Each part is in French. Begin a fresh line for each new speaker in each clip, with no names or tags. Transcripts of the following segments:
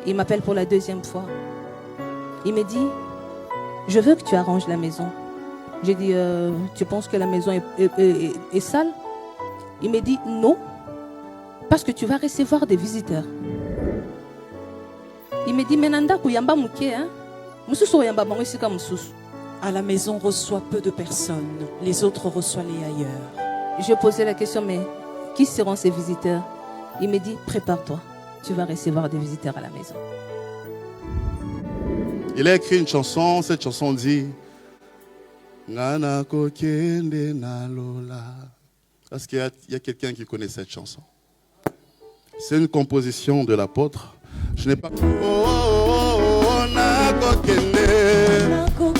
Il m'appelle pour la deuxième fois. Il me dit, je veux que tu arranges la maison. J'ai dit, tu penses que la maison est sale? Il me dit, non, parce que tu vas recevoir des visiteurs. Il me dit, menanda kuyamba muke, hein? Mususu yamba bango isika mususu.
À la maison, on reçoit peu de personnes. Les autres reçoivent les ailleurs.
Je posais la question, mais qui seront ces visiteurs? Il me dit, prépare-toi, tu vas recevoir des visiteurs à la maison.
Il a écrit une chanson, cette chanson dit Ngana kokende na lola. Est-ce qu'il y a quelqu'un qui connaît cette chanson? C'est une composition de l'apôtre. Je n'ai pas. Oh, oh, oh, oh, na kokende,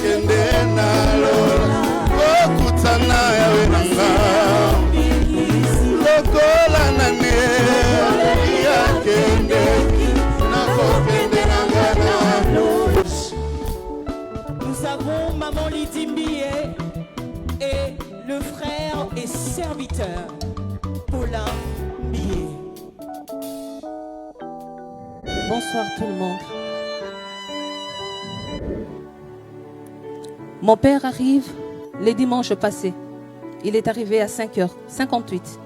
kende na lola. Oh, kutana ya wenanga. Lokola nane, ya kende, na kokende na ngana.
Nous avons Maman Lydie Millet et le frère et serviteur Paulin Millet.
Bonsoir tout le monde. Mon père arrive les dimanches passés. Il est arrivé à 5h58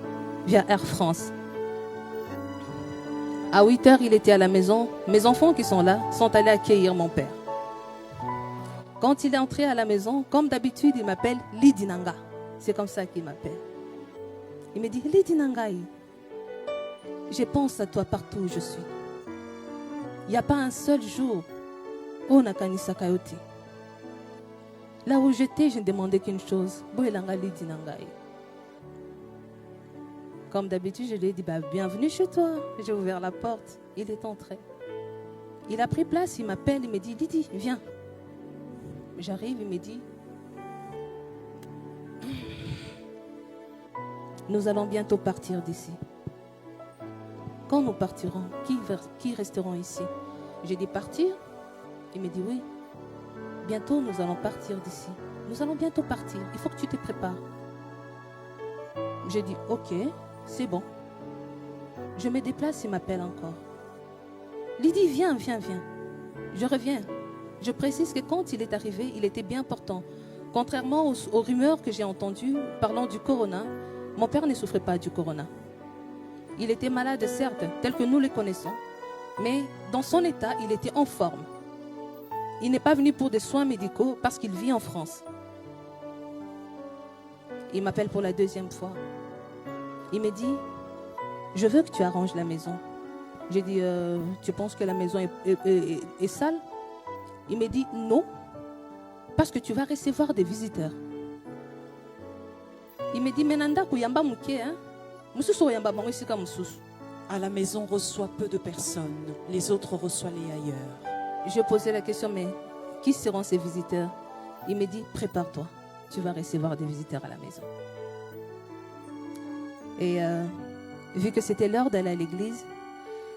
via Air France. À 8h, il était à la maison. Mes enfants qui sont là sont allés accueillir mon père. Quand il est entré à la maison, comme d'habitude, il m'appelle Lydie Nanga. C'est comme ça qu'il m'appelle. Il me dit, Lydie Nangaï, je pense à toi partout où je suis. Il n'y a pas un seul jour où on a kanisa kayote. Là où j'étais, je ne demandais qu'une chose. Comme d'habitude, je lui ai dit, bienvenue chez toi. J'ai ouvert la porte. Il est entré. Il a pris place, il m'appelle, il me dit, Lydie, viens. J'arrive, il me dit, nous allons bientôt partir d'ici. Quand nous partirons, qui resteront ici? J'ai dit partir. Il me dit oui. Bientôt nous allons partir d'ici. Nous allons bientôt partir. Il faut que tu te prépares. J'ai dit ok, c'est bon. Je me déplace, il m'appelle encore. Lydie, viens. Je reviens. Je précise que quand il est arrivé, il était bien portant. Contrairement aux rumeurs que j'ai entendues parlant du corona, mon père ne souffrait pas du corona. Il était malade, certes, tel que nous le connaissons, mais dans son état, il était en forme. Il n'est pas venu pour des soins médicaux parce qu'il vit en France. Il m'appelle pour la deuxième fois. Il me dit, je veux que tu arranges la maison. J'ai dit, tu penses que la maison est sale? Il me dit, non, parce que tu vas recevoir des visiteurs. Il me dit, menanda kuyamba muke, hein?
À la maison, on reçoit peu de personnes. Les autres reçoivent les ailleurs.
Je posais la question, mais qui seront ces visiteurs? Il me dit, prépare-toi, tu vas recevoir des visiteurs à la maison. Et vu que c'était l'heure d'aller à l'église,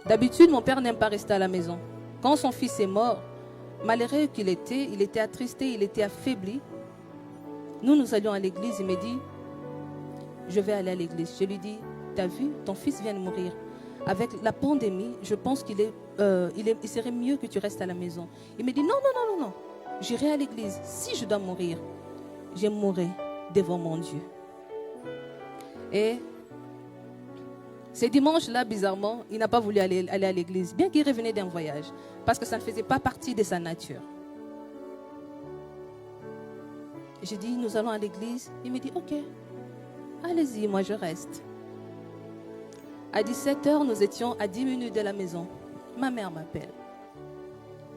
d'habitude, mon père n'aime pas rester à la maison. Quand son fils est mort, malheureux qu'il était, il était attristé, il était affaibli. Nous allions à l'église, il me dit, je vais aller à l'église. Je lui dis, t'as vu, ton fils vient de mourir. Avec la pandémie, je pense qu'il il serait mieux que tu restes à la maison. Il me dit, non. J'irai à l'église. Si je dois mourir, je mourrai devant mon Dieu. Et ce dimanche-là, bizarrement, il n'a pas voulu aller à l'église, bien qu'il revenait d'un voyage, parce que ça ne faisait pas partie de sa nature. J'ai dit, nous allons à l'église. Il me dit, ok. Allez-y, moi je reste. À 17h, nous étions à 10 minutes de la maison. Ma mère m'appelle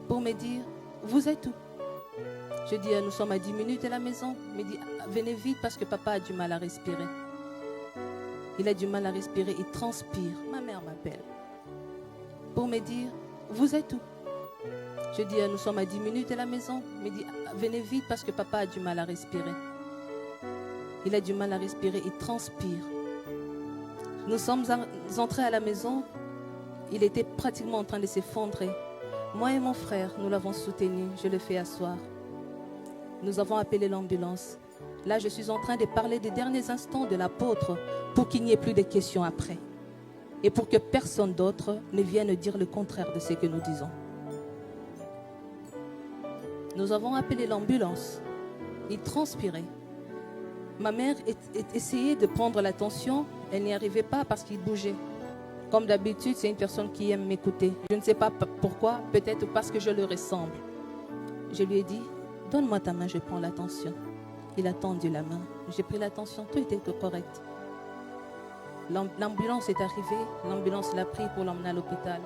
pour me dire, vous êtes où? Je dis, nous sommes à 10 minutes de la maison. Il me dit, venez vite parce que papa a du mal à respirer. Il a du mal à respirer, il transpire. Ma mère m'appelle pour me dire, vous êtes où? Je dis, nous sommes à 10 minutes de la maison. Il me dit, venez vite parce que papa a du mal à respirer. Il a du mal à respirer, il transpire. Nous sommes entrés à la maison. Il était pratiquement en train de s'effondrer. Moi et mon frère, nous l'avons soutenu. Je le fais asseoir. Nous avons appelé l'ambulance. Là, je suis en train de parler des derniers instants de l'apôtre pour qu'il n'y ait plus de questions après. et pour que personne d'autre ne vienne dire le contraire de ce que nous disons. Nous avons appelé l'ambulance. Il transpirait. Ma mère essayait de prendre la tension. Elle n'y arrivait pas parce qu'il bougeait. Comme d'habitude, c'est une personne qui aime m'écouter. Je ne sais pas pourquoi, peut-être parce que je le ressemble. Je lui ai dit, donne-moi ta main, je prends la tension. Il a tendu la main. J'ai pris la tension, tout était correct. L'ambulance est arrivée. L'ambulance l'a pris pour l'emmener à l'hôpital.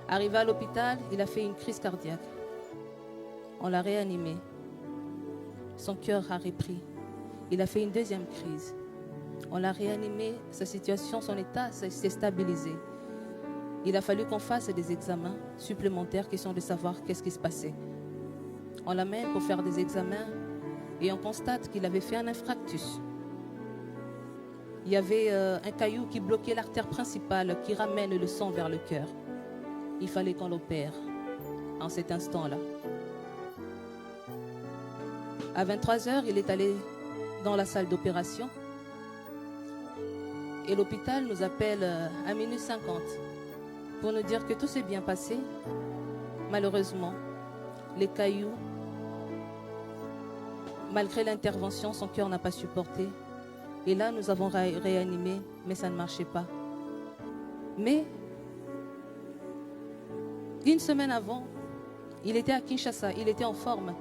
Arrivé à l'hôpital, il a fait une crise cardiaque. On l'a réanimé. Son cœur a repris. Il a fait une deuxième crise. On l'a réanimé. Sa situation, son état s'est stabilisé. Il a fallu qu'on fasse des examens supplémentaires, question de savoir qu'est-ce qui se passait. On l'amène pour faire des examens et on constate qu'il avait fait un infarctus. Il y avait un caillou qui bloquait l'artère principale qui ramène le sang vers le cœur. Il fallait qu'on l'opère en cet instant-là. À 23h, il est allé dans la salle d'opération et l'hôpital nous appelle à 1h50 pour nous dire que tout s'est bien passé. Malheureusement, les cailloux, malgré l'intervention, son cœur n'a pas supporté. Et là, nous avons réanimé, mais ça ne marchait pas. Mais, une semaine avant, il était à Kinshasa, il était en forme.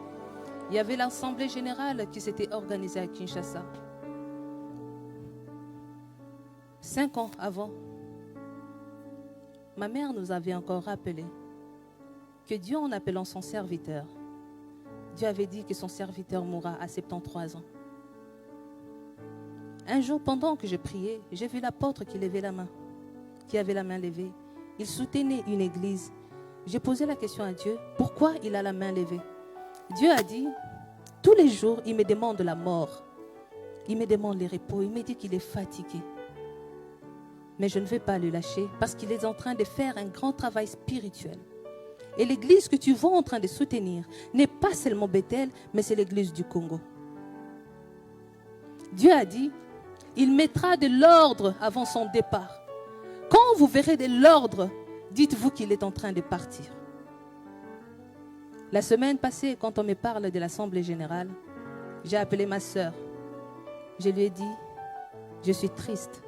Il y avait l'Assemblée générale qui s'était organisée à Kinshasa. 5 ans avant, ma mère nous avait encore rappelé que Dieu, en appelant son serviteur, Dieu avait dit que son serviteur mourra à 73 ans. Un jour, pendant que je priais, j'ai vu l'apôtre qui levait la main, qui avait la main levée. Il soutenait une église. J'ai posé la question à Dieu, pourquoi il a la main levée? Dieu a dit, tous les jours, il me demande la mort. Il me demande le repos. Il me dit qu'il est fatigué. Mais je ne vais pas le lâcher parce qu'il est en train de faire un grand travail spirituel. Et l'église que tu vois en train de soutenir n'est pas seulement Bethel, mais c'est l'église du Congo. Dieu a dit, il mettra de l'ordre avant son départ. Quand vous verrez de l'ordre, dites-vous qu'il est en train de partir. La semaine passée, quand on me parle de l'Assemblée générale, j'ai appelé ma sœur. Je lui ai dit, je suis triste.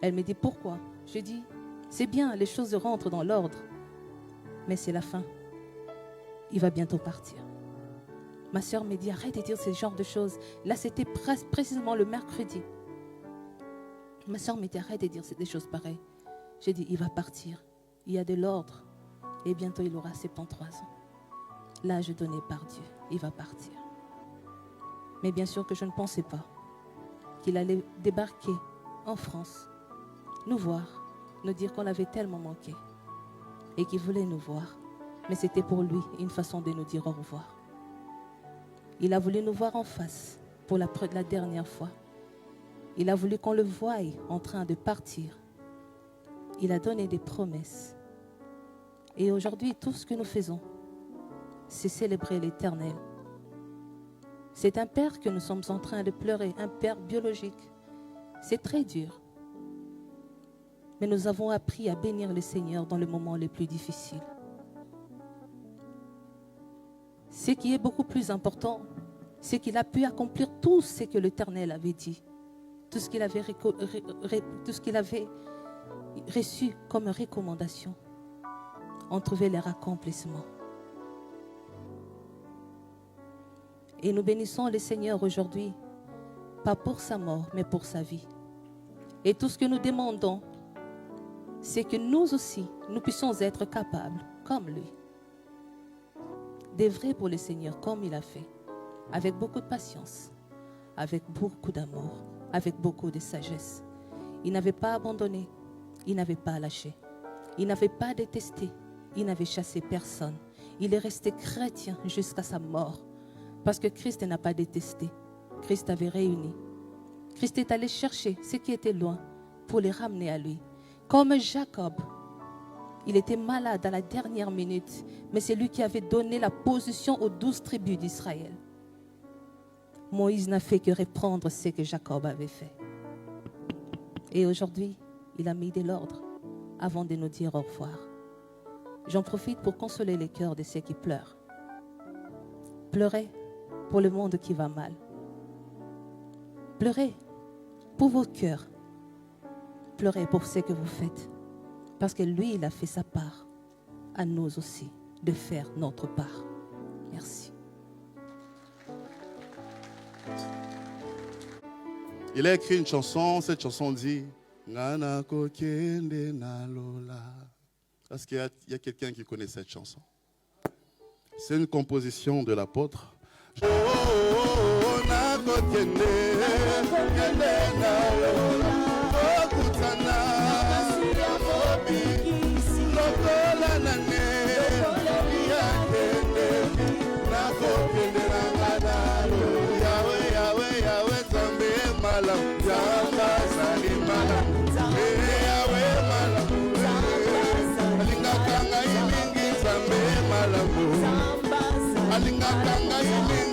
Elle me dit, pourquoi? Je dis, c'est bien, les choses rentrent dans l'ordre. Mais c'est la fin. Il va bientôt partir. Ma sœur me dit, arrête de dire ce genre de choses. Là, c'était précisément le mercredi. Ma sœur me dit, arrête de dire des choses pareilles. J'ai dit, il va partir. Il y a de l'ordre. Et bientôt, il aura 73 ans. L'âge donné par Dieu, il va partir. Mais bien sûr que je ne pensais pas qu'il allait débarquer en France, nous voir, nous dire qu'on l'avait tellement manqué et qu'il voulait nous voir. Mais c'était pour lui une façon de nous dire au revoir. Il a voulu nous voir en face pour la dernière fois. Il a voulu qu'on le voie en train de partir. Il a donné des promesses. Et aujourd'hui, tout ce que nous faisons, c'est célébrer l'Éternel. C'est un père que nous sommes en train de pleurer, un père biologique. C'est très dur. Mais nous avons appris à bénir le Seigneur dans le moment le plus difficile. Ce qui est beaucoup plus important, c'est qu'il a pu accomplir tout ce que l'Éternel avait dit, tout ce qu'il avait reçu comme recommandation. On trouvait leur accomplissement. Et nous bénissons le Seigneur aujourd'hui, pas pour sa mort, mais pour sa vie. Et tout ce que nous demandons, c'est que nous aussi, nous puissions être capables, comme lui, d'œuvrer pour le Seigneur comme il a fait, avec beaucoup de patience, avec beaucoup d'amour, avec beaucoup de sagesse. Il n'avait pas abandonné, il n'avait pas lâché, il n'avait pas détesté, il n'avait chassé personne. Il est resté chrétien jusqu'à sa mort, parce que Christ n'a pas détesté, Christ avait réuni. Christ est allé chercher ceux qui étaient loin pour les ramener à lui. Comme Jacob, il était malade à la dernière minute, mais c'est lui qui avait donné la position aux 12 tribus d'Israël. Moïse n'a fait que reprendre ce que Jacob avait fait. Et aujourd'hui, il a mis de l'ordre avant de nous dire au revoir. J'en profite pour consoler les cœurs de ceux qui pleurent. Pleurez pour le monde qui va mal. Pleurez pour vos cœurs. Pleurez pour ce que vous faites. Parce que lui, il a fait sa part. À nous aussi de faire notre part. Merci.
Il a écrit une chanson, cette chanson dit Ngana kokende na lola. Est-ce qu'il y a quelqu'un qui connaît cette chanson? C'est une composition de l'apôtre. Oh, oh, na kokende na lola. Okutana mobi lokola nane yakende na kokende na ngana lola. Yahweh Yahweh Zambe malam Zamba sali malam Yahweh malam Alinga kanga imingi Zambe malam Alinga kanga imingi